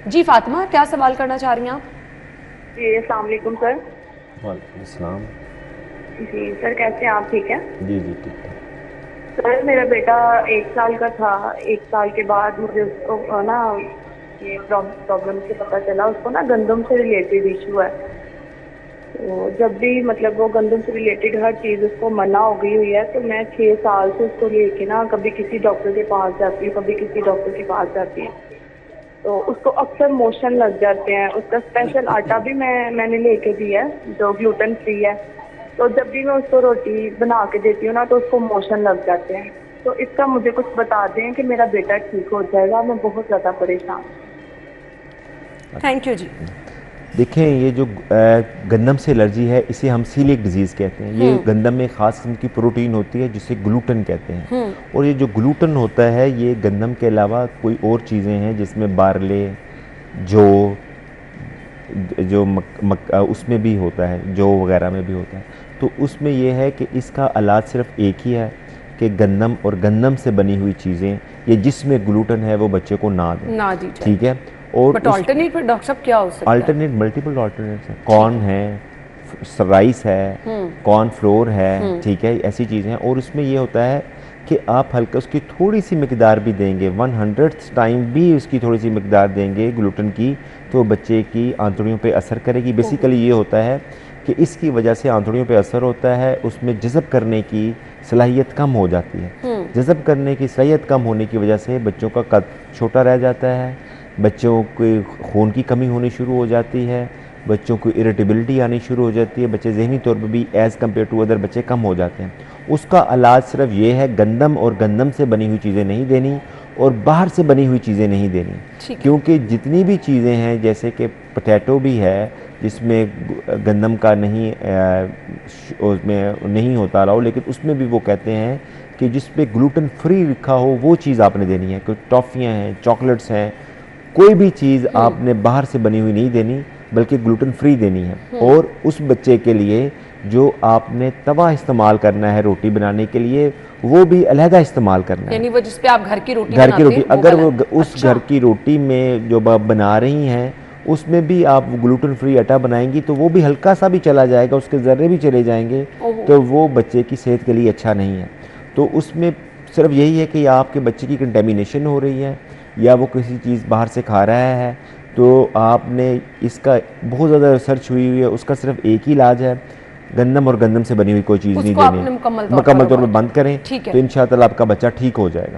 जी फातिमा, क्या सवाल करना चाह रही हैं आप? जी अस्सलाम वालेकुम सर। वालेकुम सलाम। जी सर, कैसे हैं आप? ठीक है जी जी ठीक ठाक। सर। मेरा बेटा 1 साल का था। 1 साल के बाद मुझे उसको ना ये प्रॉब्लम से पता चला उसको ना गंदम से रिलेटेड इशू है। तो जब भी मतलब वो गंदम से रिलेटेड हर चीज़ उसको मना हो गई हुई है, तो मैं 6 साल से उसको लेके ना कभी किसी डॉक्टर के पास जाती हूँ, कभी किसी डॉक्टर के पास जाती हूँ। तो उसको अक्सर मोशन लग जाते हैं। उसका स्पेशल आटा भी मैंने लेके दिया है जो ग्लूटेन फ्री है। तो जब भी मैं उसको रोटी बना के देती हूँ ना तो उसको मोशन लग जाते हैं। तो इसका मुझे कुछ बता दें कि मेरा बेटा ठीक हो जाएगा। मैं बहुत ज़्यादा परेशान हूँ। थैंक यू जी। देखें, ये जो गंदम से एलर्जी है इसे हम सीलिएक डिजीज़ कहते हैं। ये गंदम में ख़ास किस्म की प्रोटीन होती है जिसे ग्लूटन कहते हैं। और ये जो ग्लूटन होता है ये गंदम के अलावा कोई और चीज़ें हैं जिसमें बारले, जौ, जो उसमें भी होता है, जौ वगैरह में भी होता है। तो उसमें ये है कि इसका इलाज सिर्फ एक ही है कि गंदम और गंदम से बनी हुई चीज़ें ये जिसमें ग्लूटन है वो बच्चे को ना दें। ना दी जाए। ठीक है। और बट ऑल्टरनेट पर डॉक्टर साहब क्या हो सकता है? अल्टरनेट, मल्टीपल अल्टरनेट्स हैं। कॉर्न है, राइस है, कॉर्न फ्लोर है, ठीक है, ऐसी चीज़ें हैं। और उसमें ये होता है कि आप हल्का उसकी थोड़ी सी मकदार भी देंगे, 100th टाइम भी उसकी थोड़ी सी मकदार देंगे ग्लूटेन की, तो बच्चे की आंतड़ियों पे असर करेगी। बेसिकली ये होता है कि इसकी वजह से आंतड़ियों पे असर होता है, उसमें जज़ब करने की सलाहियत कम हो जाती है। जज़ब करने की सलाहियत कम होने की वजह से बच्चों का कद छोटा रह जाता है, बच्चों के खून की कमी होनी शुरू हो जाती है, बच्चों को इरिटेबिलिटी आनी शुरू हो जाती है, बच्चे जहनी तौर पर भी एज़ कम्पेयर टू अदर बच्चे कम हो जाते हैं। उसका इलाज सिर्फ ये है, गंदम और गंदम से बनी हुई चीज़ें नहीं देनी और बाहर से बनी हुई चीज़ें नहीं देनी। क्योंकि जितनी भी चीज़ें हैं, जैसे कि पोटैटो भी है जिसमें गंदम का नहीं उसमें नहीं होता अलाउ, लेकिन उसमें भी वो कहते हैं कि जिस पे ग्लूटेन फ्री लिखा हो वो चीज़ आपने देनी है। कोई टॉफ़ियाँ हैं, चॉकलेट्स हैं, कोई भी चीज़ आपने बाहर से बनी हुई नहीं देनी बल्कि ग्लूटेन फ्री देनी है। और उस बच्चे के लिए जो आपने तवा इस्तेमाल करना है रोटी बनाने के लिए वो भी अलहदा इस्तेमाल करना है। यानी वो जिस पे आप घर की रोटी घर की रोटी, बनाते हैं, अगर वो उस घर की रोटी में जो आप बना रही हैं उसमें भी आप ग्लूटेन फ्री आटा बनाएंगी तो वो भी हल्का सा भी चला जाएगा, उसके ज़र्रे भी चले जाएंगे, तो वो बच्चे की सेहत के लिए अच्छा नहीं है। तो उसमें सिर्फ यही है कि आपके बच्चे की कंटेमिनेशन हो रही है या वो किसी चीज़ बाहर से खा रहा है, तो आपने इसका बहुत ज़्यादा रिसर्च हुई है, उसका सिर्फ एक ही इलाज है, गंदम और गंदम से बनी हुई कोई चीज़ नहीं देनी। मुकम्मल तौर पर बंद करें तो इंशाअल्लाह आपका बच्चा ठीक हो जाएगा।